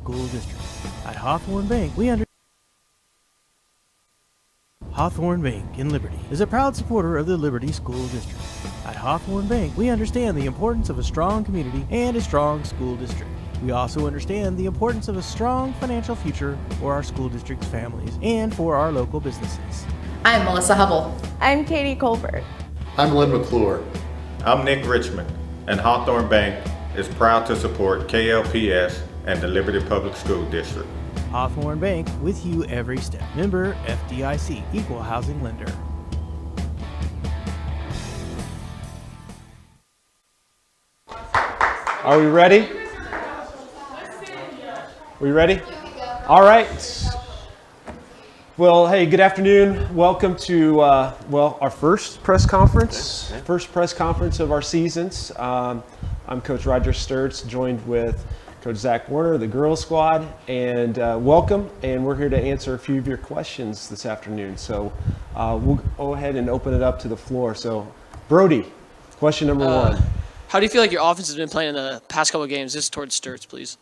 School District. At Hawthorne Bank, Hawthorne Bank in Liberty is a proud supporter of the Liberty School District. At Hawthorne Bank, we understand the importance of a strong community and a strong school district. We also understand the importance of a strong financial future for our school district's families and for our local businesses. I'm Melissa Hubble. I'm Katie Colbert. I'm Lynn McClure. I'm Nick Richmond, and Hawthorne Bank is proud to support KLPS and the Liberty Public School District. Hawthorne Bank, with you every step. Member FDIC, Equal Housing Lender. Are we ready? We ready? All right. Well, hey, good afternoon. Welcome to, our first press conference. First press conference of our seasons. I'm Coach Roger Sturts, joined with Coach Zach Warner, the girls squad, and welcome. And we're here to answer a few of your questions this afternoon. So we'll go ahead and open it up to the floor. So, Brody, question number one. How do you feel like your offense has been playing in the past couple of games? This is towards Sturts, please.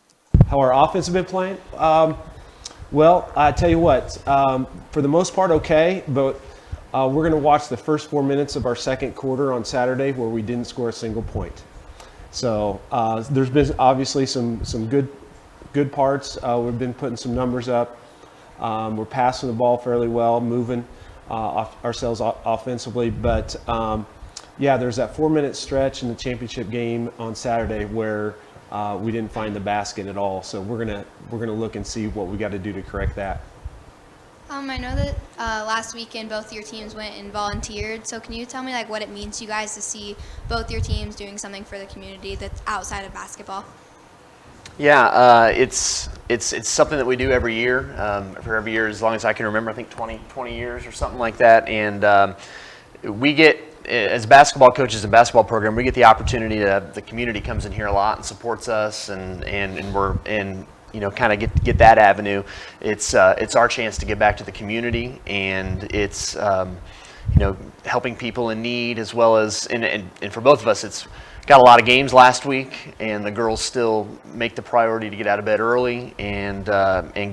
How our offense has been playing? Well, I tell you what, for the most part, okay, but we're going to watch the first 4 minutes of our second quarter on Saturday where we didn't score a single point. So there's been obviously some good parts. We've been putting some numbers up. We're passing the ball fairly well, moving ourselves offensively. But there's that 4 minute stretch in the championship game on Saturday where we didn't find the basket at all. So we're gonna look and see what we got to do to correct that. I know that last weekend both your teams went and volunteered. So can you tell me what it means to you guys to see both your teams doing something for the community that's outside of basketball? Yeah, it's something that we do every year. For every year, as long as I can remember, I think 20 years or something like that. And we get, as basketball coaches and basketball program, we get the opportunity to, the community comes in here a lot and supports us, and we're in, kind of get that avenue. It's our chance to give back to the community, and it's helping people in need, as well as and for both of us, it's got a lot of games last week, and the girls still make the priority to get out of bed early and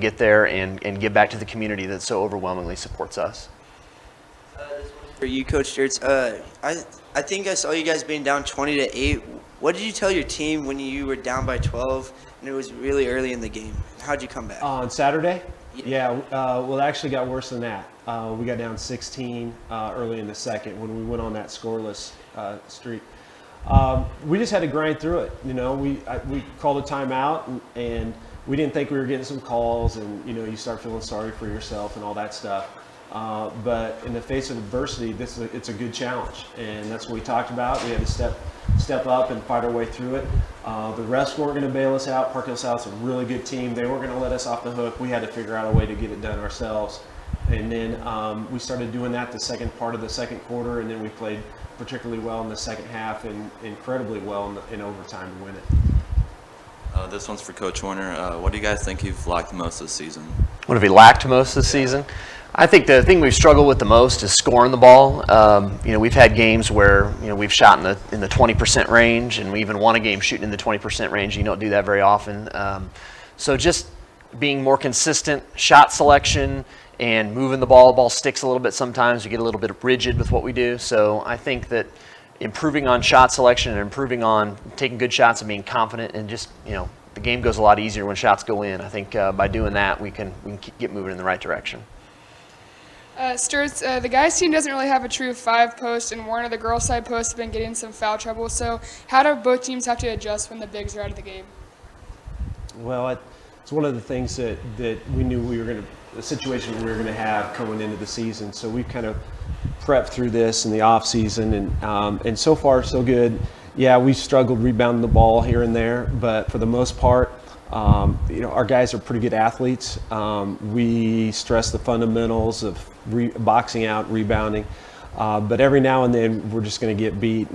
get there and give back to the community that so overwhelmingly supports us. For you, Coach Sturts, I think I saw you guys being down 20-8. What did you tell your team when you were down by 12 and it was really early in the game? How'd you come back? On Saturday? Yeah, well, it actually got worse than that. We got down 16 early in the second when we went on that scoreless streak. We just had to grind through it. We called a timeout, and we didn't think we were getting some calls, and you start feeling sorry for yourself and all that stuff. But in the face of adversity, it's a good challenge, and that's what we talked about. We had to step up and fight our way through it. The refs weren't going to bail us out. Park Hill South's a really good team. They weren't going to let us off the hook. We had to figure out a way to get it done ourselves. And then we started doing that the second part of the second quarter, and then we played particularly well in the second half and incredibly well in overtime to win it. This one's for Coach Warner. What do you guys think you've lacked most this season? What have we lacked most this season? I think the thing we've struggled with the most is scoring the ball. We've had games where we've shot in the 20% range, and we even won a game shooting in the 20% range. You don't do that very often. So just being more consistent, shot selection, and moving the ball. The ball sticks a little bit sometimes. We get a little bit rigid with what we do. So I think that improving on shot selection and improving on taking good shots and being confident, and just the game goes a lot easier when shots go in. I think by doing that we can get moving in the right direction. Sturts, the guys' team doesn't really have a true 5-post, and Warner, the girls' side post, have been getting some foul trouble. So how do both teams have to adjust when the bigs are out of the game? Well, it's one of the things that we knew the situation we were going to have coming into the season. So we've kind of prepped through this in the off season, and so far so good. Yeah, we've struggled rebounding the ball here and there, but for the most part, our guys are pretty good athletes. We stress the fundamentals of boxing out, rebounding, but every now and then we're just going to get beat,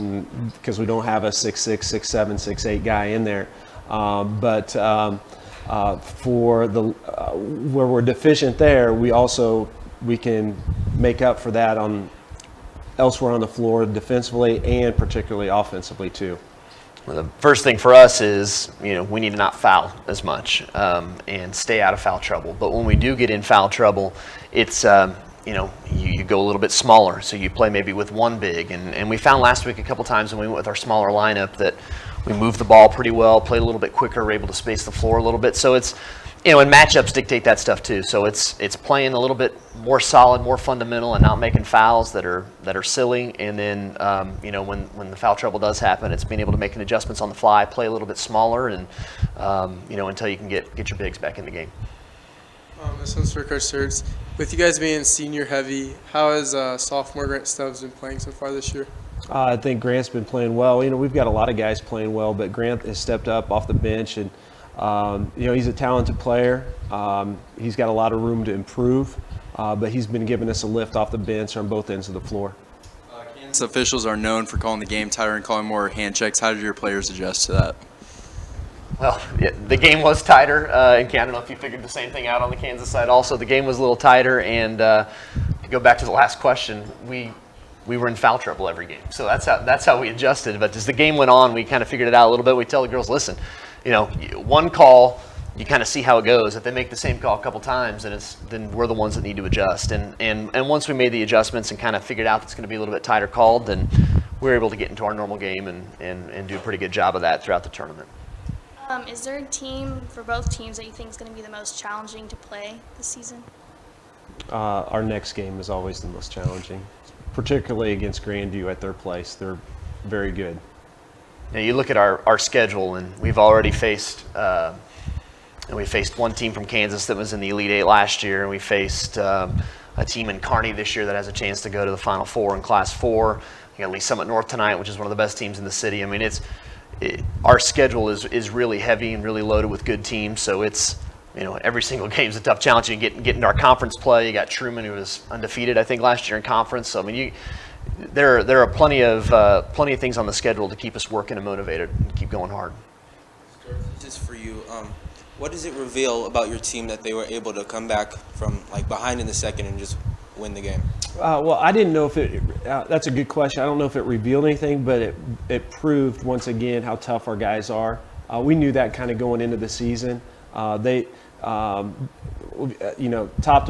because we don't have a 6'6", 6'7", 6'8" guy in there. But for where we're deficient there, we can make up for that elsewhere on the floor defensively and particularly offensively too. Well, the first thing for us is, we need to not foul as much and stay out of foul trouble. But when we do get in foul trouble, it's, you go a little bit smaller. So you play maybe with one big. And we found last week a couple times when we went with our smaller lineup that we moved the ball pretty well, played a little bit quicker, were able to space the floor a little bit. So it's, and matchups dictate that stuff too. So it's playing a little bit more solid, more fundamental, and not making fouls that are silly. And then when the foul trouble does happen, it's being able to make adjustments on the fly, play a little bit smaller, and until you can get your bigs back in the game. This one's for Coach Sturts. With you guys being senior heavy, how has sophomore Grant Stubbs been playing so far this year? I think Grant's been playing well. We've got a lot of guys playing well, but Grant has stepped up off the bench, and he's a talented player. He's got a lot of room to improve, but he's been giving us a lift off the bench on both ends of the floor. Kansas officials are known for calling the game tighter and calling more hand checks. How did your players adjust to that? Well, yeah, the game was tighter, and I don't know if you figured the same thing out on the Kansas side also. The game was a little tighter, and to go back to the last question, we were in foul trouble every game. So that's how we adjusted. But as the game went on, we kind of figured it out a little bit. We tell the girls, listen, one call, you kind of see how it goes. If they make the same call a couple times, then we're the ones that need to adjust. And once we made the adjustments and kind of figured out it's going to be a little bit tighter called, then we were able to get into our normal game and do a pretty good job of that throughout the tournament. Is there a team for both teams that you think is going to be the most challenging to play this season? Our next game is always the most challenging, particularly against Grandview at their place. They're very good. Now you look at our schedule, and we've already faced we faced one team from Kansas that was in the Elite Eight last year, and we faced a team in Kearney this year that has a chance to go to the Final Four in Class 4. You got Lee Summit North tonight, which is one of the best teams in the city. I mean, our schedule is really heavy and really loaded with good teams, so it's every single game is a tough challenge. You get into our conference play. You got Truman, who was undefeated, I think, last year in conference. So I mean, there are plenty of things on the schedule to keep us working and motivated and keep going hard. This is for you. What does it reveal about your team that they were able to come back from behind in the second and just win the game? Well, I didn't know if it. That's a good question. I don't know if it revealed anything, but it proved once again how tough our guys are. We knew that kind of going into the season. Top to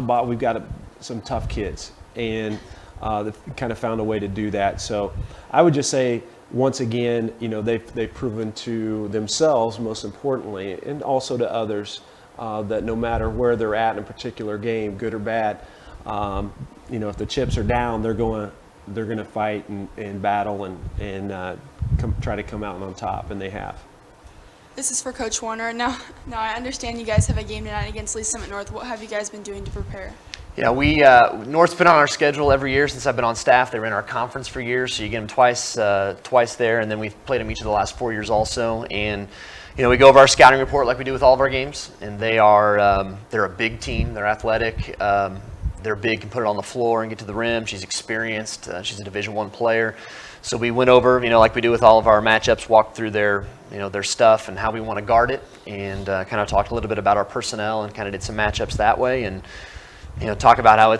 bottom, we've got some tough kids, and they've kind of found a way to do that. So I would just say, once again, they've proven to themselves, most importantly, and also to others, that no matter where they're at in a particular game, good or bad, if the chips are down, they're going to fight and battle and try to come out on top, and they have. This is for Coach Warner. Now I understand you guys have a game tonight against Lee Summit North. What have you guys been doing to prepare? Yeah, North's been on our schedule every year since I've been on staff. They were in our conference for years, so you get them twice there, and then we've played them each of the last 4 years also. And we go over our scouting report like we do with all of our games, and they're a big team. They're athletic. They're big, can put it on the floor and get to the rim. She's experienced. She's a Division I player. So we went over, like we do with all of our matchups, walked through their stuff and how we want to guard it, and kind of talked a little bit about our personnel and kind of did some matchups that way, and talk about how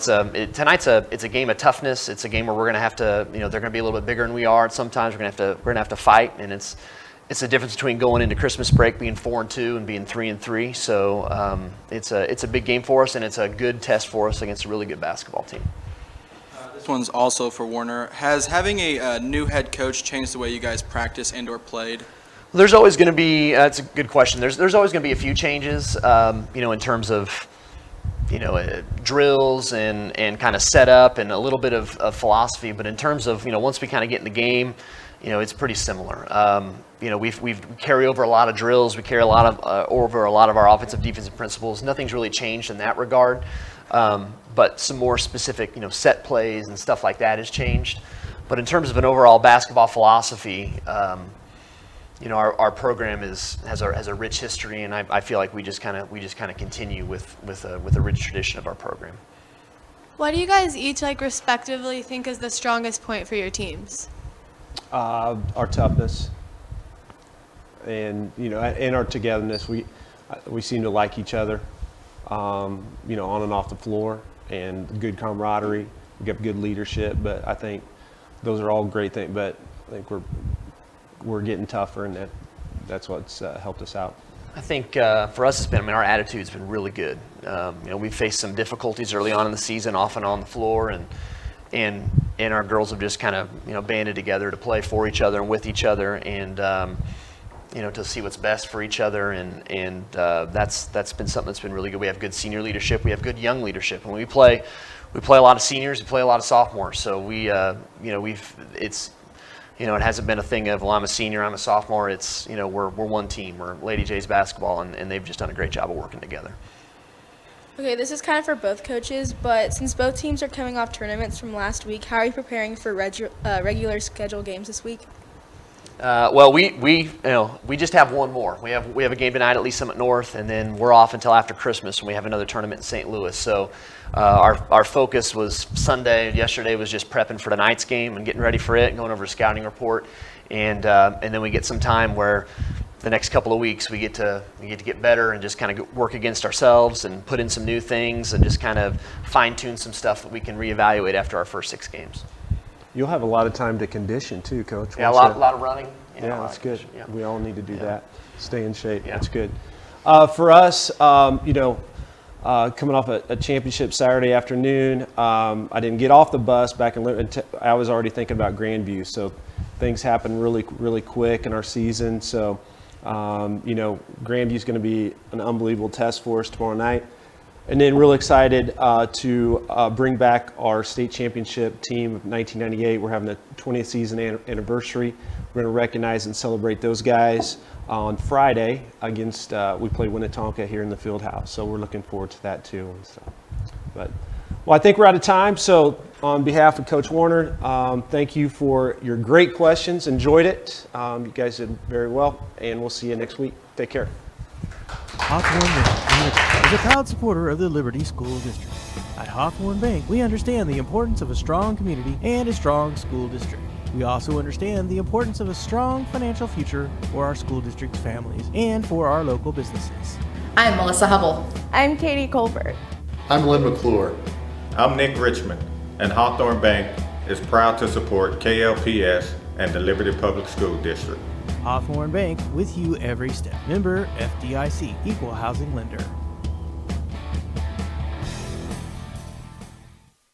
tonight's a game of toughness. It's a game where we're going to have to, they're going to be a little bit bigger than we are. And sometimes we're going to have to fight, and it's the difference between going into Christmas break being 4-2 and being 3-3. So it's a big game for us, and it's a good test for us against a really good basketball team. This one's also for Warner. Has having a new head coach changed the way you guys practice and/or played? There's always going to be. That's a good question. There's always going to be a few changes, in terms of drills and kind of setup and a little bit of philosophy. But in terms of once we kind of get in the game, it's pretty similar. We carry over a lot of drills. We carry over a lot of our offensive defensive principles. Nothing's really changed in that regard. But some more specific, set plays and stuff like that has changed. But in terms of an overall basketball philosophy, our program has a rich history, and I feel like we just kind of continue with a rich tradition of our program. What do you guys each respectively think is the strongest point for your teams? Our toughness, and and our togetherness. We seem to like each other, on and off the floor, and good camaraderie. We got good leadership, but I think those are all great things. But I think we're getting tougher, and that's what's helped us out. I think for us, it's been, our attitude's been really good. We've faced some difficulties early on in the season, off and on the floor, and our girls have just kind of, banded together to play for each other and with each other, and to see what's best for each other, and that's been something that's been really good. We have good senior leadership, we have good young leadership, and we play a lot of seniors, we play a lot of sophomores, so it hasn't been a thing of, well, I'm a senior, I'm a sophomore. It's, we're one team. We're Lady Jays basketball, and they've just done a great job of working together. Okay, this is kind of for both coaches, but since both teams are coming off tournaments from last week, how are you preparing for regular schedule games this week? Well, we just have one more. We have a game tonight at Lee Summit North, and then we're off until after Christmas, and we have another tournament in St. Louis. So our focus was Sunday. Yesterday was just prepping for tonight's game and getting ready for it, and going over a scouting report, and then we get some time where the next couple of weeks we get to get better and just kind of work against ourselves and put in some new things and just kind of fine tune some stuff that we can reevaluate after our first 6 games. You'll have a lot of time to condition too, Coach. Yeah, a lot of running. Yeah, that's good. Yeah. We all need to do that. Stay in shape. Yeah. That's good. For us, coming off a championship Saturday afternoon, I didn't get off the bus back in. I was already thinking about Grandview, so things happen really, really quick in our season. So, Grandview's going to be an unbelievable test for us tomorrow night. And then real excited to bring back our state championship team of 1998. We're having a 20th season anniversary. We're going to recognize and celebrate those guys on Friday against, we play Winnetonka here in the field house. So we're looking forward to that too. And so, well, I think we're out of time. So on behalf of Coach Warner, thank you for your great questions. Enjoyed it. You guys did very well, and we'll see you next week. Take care. Hawthorne Bank is a proud supporter of the Liberty School District. At Hawthorne Bank, we understand the importance of a strong community and a strong school district. We also understand the importance of a strong financial future for our school district's families and for our local businesses. I'm Melissa Hubble. I'm Katie Colbert. I'm Lynn McClure. I'm Nick Richmond, and Hawthorne Bank is proud to support KLPS and the Liberty Public School District. Hawthorne Bank, with you every step. Member FDIC, Equal Housing Lender.